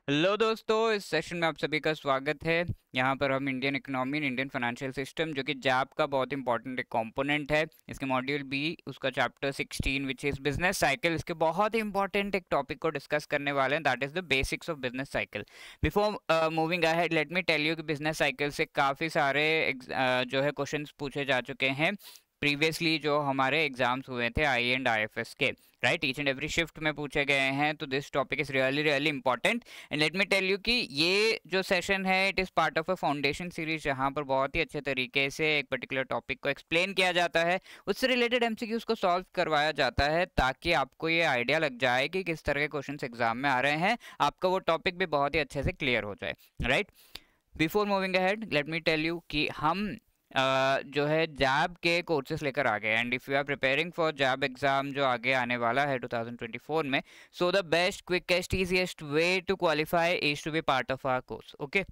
Hello दोस्तों, इस session में आप सभी का स्वागत है। यहाँ पर हम Indian economy, Indian financial system, जो कि जैप का बहुत इंपॉर्टेंट एक कंपोनेंट है, इसके मॉड्यूल बी, उसका chapter 16 which is business cycle, इसके बहुत ही इंपॉर्टेंट एक टॉपिक को डिस्कस करने वाले हैं, that is the basics of business cycle. Before moving ahead, let me tell you कि बिजनेस साइकिल से काफ़ी सारे जो है क्वेश्चंस पूछे जा चुके हैं प्रीवियसली, जो हमारे एग्जाम्स हुए थे आई एंड IFS के। Right, each and every shift में पूछे गए हैं, तो this topic is really really important. And let me tell you कि ये जो सेशन है it is part of a foundation series, जहाँ पर बहुत ही अच्छे तरीके से एक पर्टिकुलर टॉपिक को एक्सप्लेन किया जाता है, उससे रिलेटेड MCQs को सॉल्व करवाया जाता है, ताकि आपको ये आइडिया लग जाए कि किस तरह के क्वेश्चंस एग्जाम में आ रहे हैं, आपका वो टॉपिक भी बहुत ही अच्छे से क्लियर हो जाए। Right, before moving ahead let me tell you कि हम जो है जैब के कोर्सेज लेकर आ गए, and if you are preparing for JAIIB exam जो आगे आने वाला है 2024 में, so the best, quickest, easiest way to qualify is to be part of our course. Okay,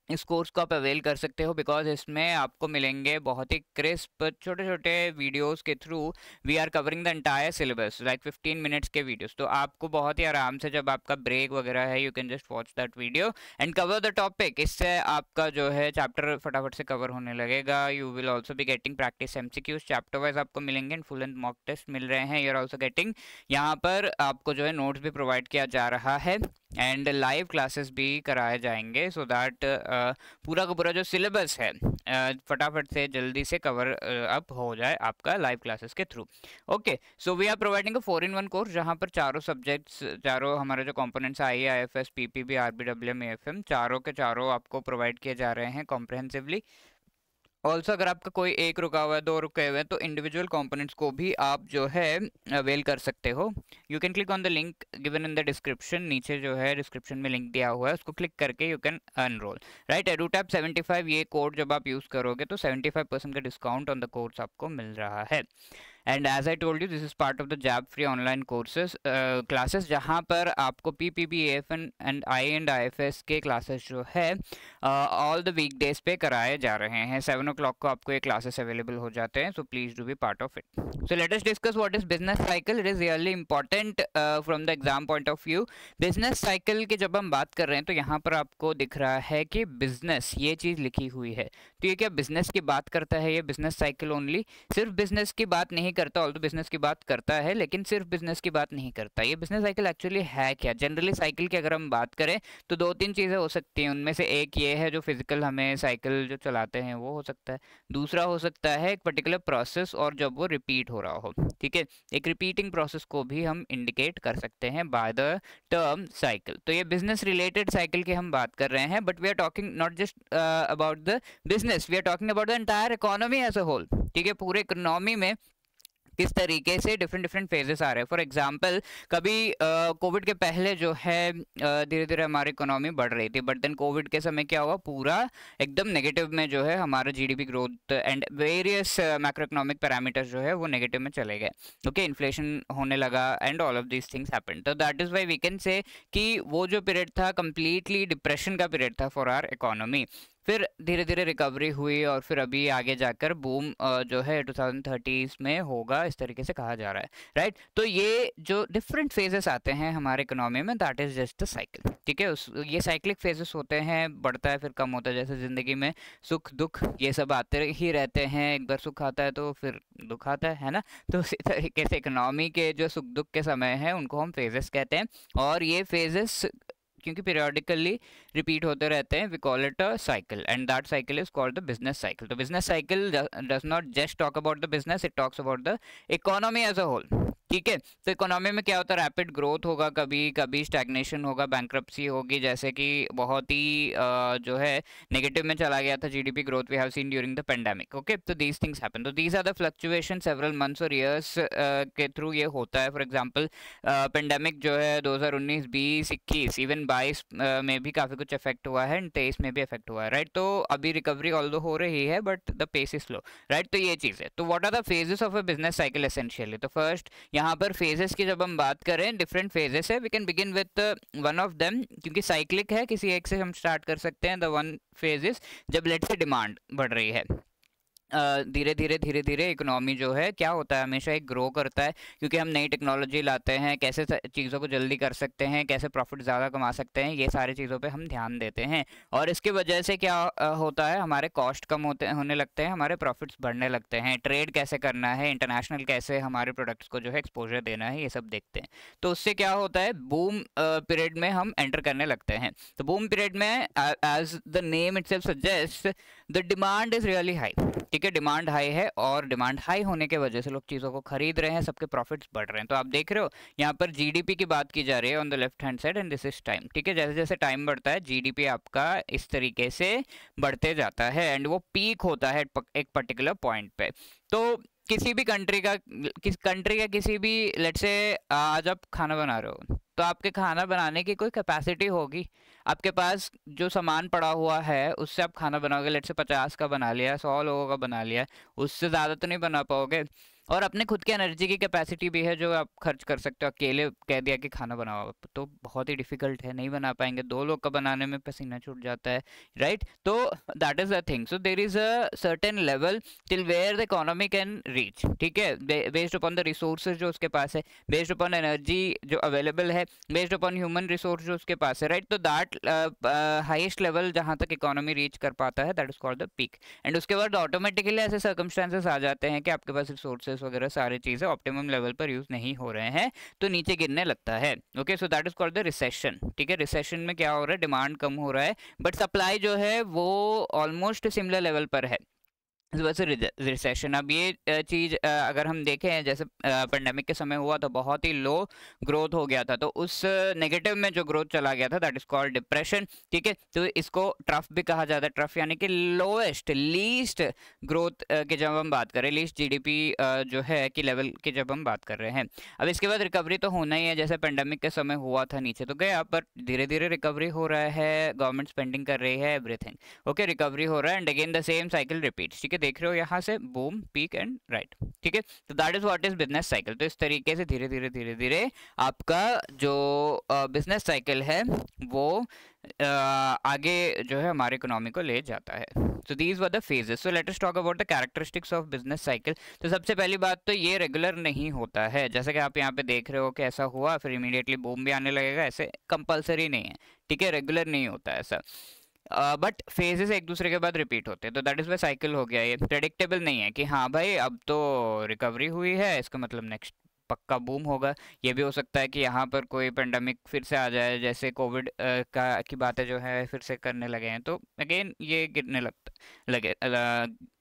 इस कोर्स को आप अवेल कर सकते हो, बिकॉज इसमें आपको मिलेंगे बहुत ही क्रिस्प छोटे छोटे वीडियोस के through we are covering the entire syllabus, like 15 minutes के वीडियोस। तो आपको बहुत ही आराम से, जब आपका ब्रेक वगैरह है, you can just watch that video and cover the topic. इससे आपका जो है चैप्टर फटाफट से कवर होने लगेगा। You will also be getting practice MCQs, chapter wise आपको मिलेंगे, and full and mock test मिल रहे हैं। यू आर ऑल्सो गेटिंग, यहाँ पर आपको जो है नोट्स भी प्रोवाइड किया जा रहा है, एंड लाइव क्लासेस भी कराए जाएंगे, सो दैट पूरा का पूरा जो सिलेबस है फटाफट से जल्दी से कवर अप हो जाए आपका लाइव क्लासेस के through. Okay, so we are providing a 4-in-1 course, जहाँ पर चारों सब्जेक्ट्स, चारों हमारे जो components IE, IFS, PPB, RBWM, AFM, चारों के चारों आपको प्रोवाइड किए जा रहे हैं कॉम्प्रहेंसिवली। ऑल्सो अगर आपका कोई एक रुका हुआ है, दो रुके हुए हैं, तो इंडिविजुअल कंपोनेंट्स को भी आप जो है अवेल कर सकते हो। You can click on the link given in the description, नीचे जो है डिस्क्रिप्शन में लिंक दिया हुआ है, उसको क्लिक करके you can unroll. Right, EduTap 75, ये कोड जब आप यूज़ करोगे तो 75% का डिस्काउंट ऑन द कोर्स आपको मिल रहा है। And as I told you, this is part of the JAIIB free online courses classes, जहाँ पर आपको PPB, AFN एंड IE&IFS के क्लासेस जो है ऑल द वीक डेज पे कराए जा रहे हैं। 7 o'clock को आपको ये क्लासेस अवेलेबल हो जाते हैं, so please do be part of it. So let us discuss what is business cycle. It is really important from the exam point of view. Business cycle की जब हम बात कर रहे हैं, तो यहाँ पर आपको दिख रहा है कि बिजनेस, ये चीज़ लिखी हुई है, तो ये क्या बिजनेस की बात करता है? ये बिजनेस साइकिल ओनली सिर्फ बिजनेस की बात नहीं करता, ऑल्दो बिजनेस की बात करता है, लेकिन सिर्फ बिजनेस की बात नहीं करता। ये बिजनेस साइकिल एक्चुअली है क्या? जनरली साइकिल की अगर हम बात करें तो दो तीन चीज़ें हो सकती हैं, उनमें से एक ये है, जो फिजिकल हमें साइकिल जो चलाते हैं वो हो सकता है। दूसरा हो सकता है एक पर्टिकुलर प्रोसेस, और जब वो रिपीट हो रहा हो, ठीक है, एक रिपीटिंग प्रोसेस को भी हम इंडिकेट कर सकते हैं बाय द टर्म साइकिल। तो ये बिजनेस रिलेटेड साइकिल की हम बात कर रहे हैं, but we are talking not just about the business, we are talking about the entire economy as a whole. ठीक है, पूरे इकोनॉमी में किस तरीके से डिफरेंट डिफरेंट फेजेस आ रहे हैं। फॉर एग्जांपल, कभी कोविड के पहले जो है धीरे धीरे हमारी इकोनॉमी बढ़ रही थी, बट देन कोविड के समय क्या हुआ, पूरा एकदम नेगेटिव में जो है हमारा GDP growth and various macro economic parameters जो है वो नेगेटिव में चले गए। ओके, इन्फ्लेशन होने लगा and all of these things happened. तो that is why we can say कि वो जो पीरियड था कंप्लीटली डिप्रेशन का पीरियड था फॉर आवर इकोनॉमी। फिर धीरे धीरे रिकवरी हुई, और फिर अभी आगे जाकर बूम जो है 2030 में होगा, इस तरीके से कहा जा रहा है। राइट, तो ये जो डिफरेंट फेजेस आते हैं हमारे इकोनॉमी में, that is just a cycle. ठीक है, उस ये साइक्लिक फेजेस होते हैं, बढ़ता है फिर कम होता है, जैसे जिंदगी में सुख दुख ये सब आते ही रहते हैं, एक बार सुख आता है तो फिर दुख आता है ना। तो इसी तरीके से इकोनॉमी के जो सुख दुख के समय हैं उनको हम फेजेस कहते हैं, और ये फेजेस क्योंकि पीरियोडिकली रिपीट होते रहते हैं, we call it a cycle, and that cycle is called the business cycle. तो business cycle does not just talk about the business, it talks about the economy as a whole. ठीक है, तो economy में क्या होता है, rapid growth होगा, कभी कभी स्टैग्नेशन होगा, बैंक्रप्सी होगी, जैसे कि बहुत ही जो है नेगेटिव में चला गया था GDP growth we have seen during the pandemic. Okay, तो दीज थिंग्स हैपन, तो these are the fluctuation several months और ईयर्स के थ्रू ये होता है। फॉर एग्जांपल, पेंडेमिक जो है 2019, 20, 21, इवन 22 में भी काफ़ी कुछ इफेक्ट हुआ है, एंड 23 में भी इफेक्ट हुआ है। राइट, तो अभी रिकवरी ऑल्दो हो रही है, but the pace is slow. Right, तो ये चीज़ है। तो what are the phases of a business cycle essentially? तो फर्स्ट, यहाँ पर फेजेस की जब हम बात करें, डिफरेंट फेजेस है, we can begin with one of them, क्योंकि साइक्लिक है, किसी एक से हम स्टार्ट कर सकते हैं। द वन फेज इज जब लेट से डिमांड बढ़ रही है, धीरे धीरे इकोनॉमी जो है क्या होता है, हमेशा एक ग्रो करता है, क्योंकि हम नई टेक्नोलॉजी लाते हैं, कैसे चीज़ों को जल्दी कर सकते हैं, कैसे प्रॉफिट ज़्यादा कमा सकते हैं, ये सारी चीज़ों पे हम ध्यान देते हैं। और इसकी वजह से क्या होता है, हमारे कॉस्ट कम होने लगते हैं, हमारे प्रॉफिट्स बढ़ने लगते हैं, ट्रेड कैसे करना है, इंटरनेशनल कैसे हमारे प्रोडक्ट्स को जो है एक्सपोजर देना है, ये सब देखते हैं। तो उससे क्या होता है, बूम पीरियड में हम एंटर करने लगते हैं। तो बूम पीरियड में as the name itself suggest, the demand is really high. ठीक है, डिमांड हाई है, और डिमांड हाई होने के वजह से लोग चीज़ों को खरीद रहे हैं, सबके प्रॉफिट्स बढ़ रहे हैं। तो आप देख रहे हो यहाँ पर जीडीपी की बात की जा रही है on the left hand side, and this is time. ठीक है, जैसे जैसे टाइम बढ़ता है जीडीपी आपका इस तरीके से बढ़ते जाता है, एंड वो पीक होता है एक पर्टिकुलर पॉइंट पे। तो किसी भी कंट्री का किसी भी, लेट्स से आज आप खाना बना रहे हो, तो आपके खाना बनाने की कोई कैपेसिटी होगी, आपके पास जो सामान पड़ा हुआ है उससे आप खाना बनाओगे। लेट्स से 50 का बना लिया, 100 लोगों का बना लिया, उससे ज़्यादा तो नहीं बना पाओगे। और अपने खुद की एनर्जी की कैपेसिटी भी है जो आप खर्च कर सकते हो। अकेले कह दिया कि खाना बनाओ तो बहुत ही डिफिकल्ट है, नहीं बना पाएंगे। 2 लोग का बनाने में पसीना छूट जाता है, राइट। तो that is the thing. So there is a certain level till where the economy can reach. ठीक है, बेस्ड अपॉन द रिसोर्सेज जो उसके पास है, बेस्ड अपॉन एनर्जी जो अवेलेबल है, बेस्ड अपॉन ह्यूमन रिसोर्स जो उसके पास है, राइट। तो दैट हाईएस्ट लेवल जहां तक इकोनॉमी रीच कर पाता है, that is called the peak. And उसके बाद ऑटोमेटिकली ऐसे सर्कमस्टांसेस आ जाते हैं कि आपके पास रिसोर्सेज वगैरह सारी चीजें ऑप्टिमम लेवल पर यूज नहीं हो रहे हैं, तो नीचे गिरने लगता है। Okay, so that is called the recession. ठीक है, रिसेशन में क्या हो रहा है, डिमांड कम हो रहा है, बट सप्लाई जो है वो ऑलमोस्ट सिमिलर लेवल पर है। इस वजह से रिसेशन। अब ये चीज़ अगर हम देखें, जैसे पेंडेमिक के समय हुआ तो बहुत ही लो ग्रोथ हो गया था, तो उस नेगेटिव में जो ग्रोथ चला गया था, दैट इज कॉल्ड डिप्रेशन। ठीक है, तो इसको ट्रफ भी कहा जाता है। ट्रफ यानी कि लोएस्ट, लीस्ट ग्रोथ की जब हम बात करें, लीस्ट जीडीपी जो है कि लेवल की जब हम बात कर रहे हैं। अब इसके बाद रिकवरी तो होना ही है, जैसे पेंडेमिक के समय हुआ था, नीचे तो गया, पर धीरे धीरे रिकवरी हो रहा है, गवर्नमेंट स्पेंडिंग कर रही है, एवरीथिंग ओके, रिकवरी हो रहा है, and again the same cycle repeat. ठीक है, देख रहे हो यहाँ से बूम, पीक एंड राइट। ठीक है, तो that is what is business cycle. तो इस तरीके से धीरे धीरे आपका जो बिजनेस साइकिल है वो आगे जो है हमारे इकोनॉमी को ले जाता है। So these were the phases. So let us talk about the characteristics of business cycle. तो सबसे पहली बात तो ये रेगुलर नहीं होता है, जैसे कि आप यहाँ पे देख रहे हो कि ऐसा हुआ फिर इमीडिएटली बूम भी आने लगेगा, ऐसे कंपलसरी नहीं है। ठीक है, रेगुलर नहीं होता ऐसा, बट फेजेस एक दूसरे के बाद रिपीट होते हैं, तो दैट इज वाई साइकिल हो गया। ये प्रेडिक्टेबल नहीं है कि हाँ भाई अब तो रिकवरी हुई है, इसका मतलब नेक्स्ट पक्का बूम होगा। ये भी हो सकता है कि यहाँ पर कोई पेंडेमिक फिर से आ जाए, जैसे कोविड की बातें जो है फिर से करने लगे हैं, तो अगेन ये गिरने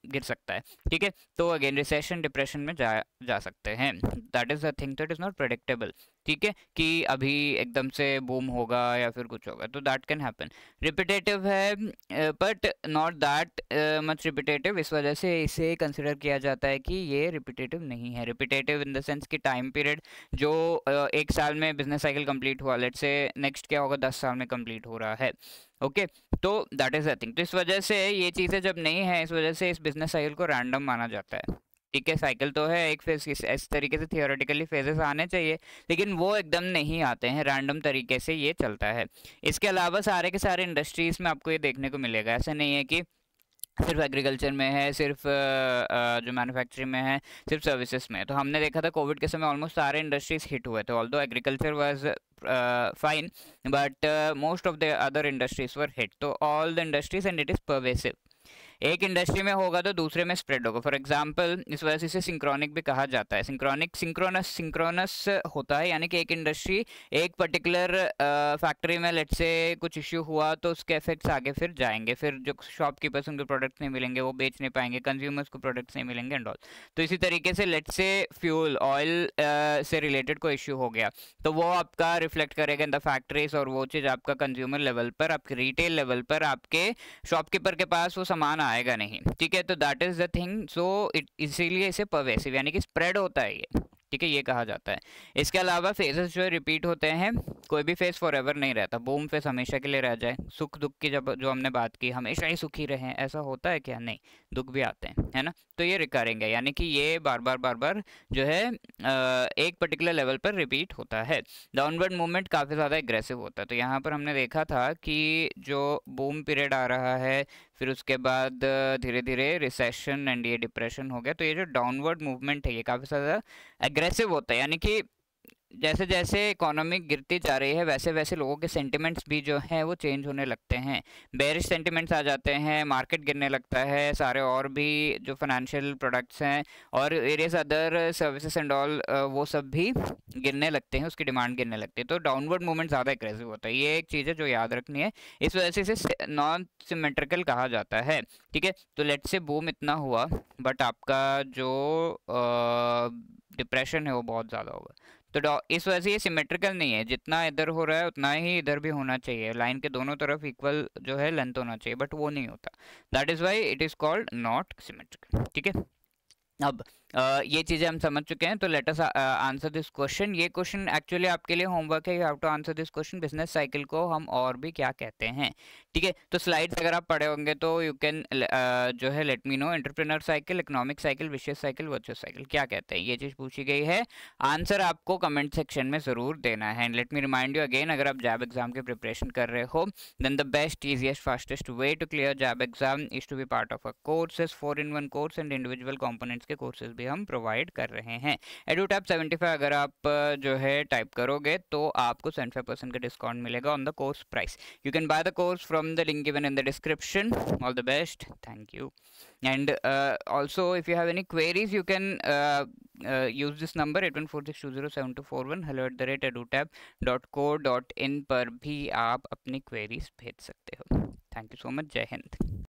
गिर सकता है। ठीक है, तो अगेन रिसेशन, डिप्रेशन में जा सकते हैं। That is the thing that is not predictable. ठीक है, कि अभी एकदम से बूम होगा या फिर कुछ होगा, तो दैट कैन हैपन। रिपीटेटिव है, but not that much repetitive, इस वजह से इसे कंसिडर किया जाता है कि ये रिपीटेटिव नहीं है। रिपीटेटिव इन द सेंस कि टाइम पीरियड जो एक साल में बिजनेस साइकिल कंप्लीट हुआ, लेट्स से नेक्स्ट क्या होगा 10 साल में कंप्लीट हो रहा है। ओके, तो दैट इज द थिंग। तो इस वजह से ये चीज़ें जब नहीं है, इस वजह से इस बिजनेस साइकिल को रैंडम माना जाता है। ठीक है, साइकिल तो है एक फेज, इस तरीके से थियोरेटिकली फेजेस आने चाहिए, लेकिन वो एकदम नहीं आते हैं, रैंडम तरीके से ये चलता है। इसके अलावा सारे के सारे इंडस्ट्रीज में आपको ये देखने को मिलेगा, ऐसा नहीं है कि सिर्फ एग्रीकल्चर में है, सिर्फ जो मैन्युफैक्चरिंग में है, सिर्फ सर्विसेज में है। तो हमने देखा था कोविड के समय ऑलमोस्ट सारे इंडस्ट्रीज हिट हुए थे, although agriculture was fine, but most of the other industries were hit. तो all the industries, and it is pervasive. एक इंडस्ट्री में होगा तो दूसरे में स्प्रेड होगा। फॉर एग्जांपल, इस वजह से इसे सिंक्रोनिक भी कहा जाता है। सिंक्रोनस होता है, यानी कि एक इंडस्ट्री एक पर्टिकुलर फैक्ट्री में लेट से कुछ इश्यू हुआ तो उसके इफेक्ट्स आगे फिर जाएंगे, फिर जो शॉपकीपर्स उनको प्रोडक्ट्स नहीं मिलेंगे, वो बेच नहीं पाएंगे, कंज्यूमर्स को प्रोडक्ट्स नहीं मिलेंगे एंड ऑल। तो इसी तरीके से लेट से फ्यूल ऑयल से रिलेटेड कोई इश्यू हो गया, तो वो आपका रिफ्लेक्ट करेगा इन द फैक्ट्रीज, और वो चीज़ आपका कंज्यूमर लेवल पर, आपके रिटेल लेवल पर, आपके शॉपकीपर के पास वो सामान आएगा नहीं। ठीक है, तो दैट इज द थिंग। सो इसीलिए इसे परवेसिव यानी कि स्प्रेड होता है ये। ठीक है, ये कहा जाता है। इसके अलावा फेजेस जो रिपीट होते हैं, कोई भी फेज फॉर एवर नहीं रहता। बूम फेज हमेशा के लिए रह जाए, सुख दुख की जब जो हमने बात की, हमेशा ही सुखी रहे, ऐसा होता है क्या? नहीं, दुख भी आते हैं, है ना। तो ये रिकरिंग है, यानी कि ये बार बार जो है एक पर्टिकुलर लेवल पर रिपीट होता है। डाउनवर्ड मूवमेंट काफ़ी ज़्यादा एग्रेसिव होता है। तो यहाँ पर हमने देखा था कि जो बूम पीरियड आ रहा है, फिर उसके बाद धीरे धीरे रिसेशन एंड ये डिप्रेशन हो गया। तो ये जो डाउनवर्ड मूवमेंट है ये काफ़ी ज़्यादा एग्रेसिव होता है, यानी कि जैसे जैसे इकोनॉमी गिरती जा रही है वैसे वैसे लोगों के सेंटिमेंट्स भी जो हैं वो चेंज होने लगते हैं, बेरिश सेंटिमेंट्स आ जाते हैं, मार्केट गिरने लगता है, सारे और भी जो फाइनेंशियल प्रोडक्ट्स हैं और various other services and all वो सब भी गिरने लगते हैं, उसकी डिमांड गिरने लगती है। तो डाउनवर्ड मूवमेंट ज़्यादा एग्रेसिव होता है, ये एक चीज़ है जो याद रखनी है। इस वजह से इसे नॉन सिमेट्रिकल कहा जाता है। ठीक है, तो लेट्स से बूम इतना हुआ बट आपका जो डिप्रेशन है वो बहुत ज़्यादा होगा। तो इस वजह से ये सिमेट्रिकल नहीं है, जितना इधर हो रहा है उतना ही इधर भी होना चाहिए, लाइन के दोनों तरफ इक्वल जो है लेंथ होना चाहिए, बट वो नहीं होता। That is why it is called not symmetrical. ठीक है, अब ये चीज़ें हम समझ चुके हैं, तो let us answer this question. ये क्वेश्चन एक्चुअली आपके लिए होमवर्क है, you have to answer this question. Business cycle को हम और भी क्या कहते हैं? ठीक है, तो स्लाइड्स अगर आप पढ़े होंगे तो यू कैन जो है let me know. Entrepreneur cycle, economic cycle, vicious cycle, virtuous cycle क्या कहते हैं, ये चीज़ पूछी गई है। आंसर आपको कमेंट सेक्शन में ज़रूर देना है। And let me remind you again, अगर आप जैब एग्जाम की प्रिपरेशन कर रहे हो then the best, easiest, fastest way to clear JAIIB exam is to be part of a courses, 4-in-1 course and individual components के courses भी हम provide कर रहे हैं। EduTap 75 अगर आप जो है टाइप करोगे तो आपको 75% का डिस्काउंट मिलेगा on the course price. You can by the course from the link given in the description. All the best, thank you. And also if you have any queries you can use this number 8146207241 hello@edutap.co.in पर भी आप अपनी queries भेज सकते हो। Thank you so much, जय हिंद।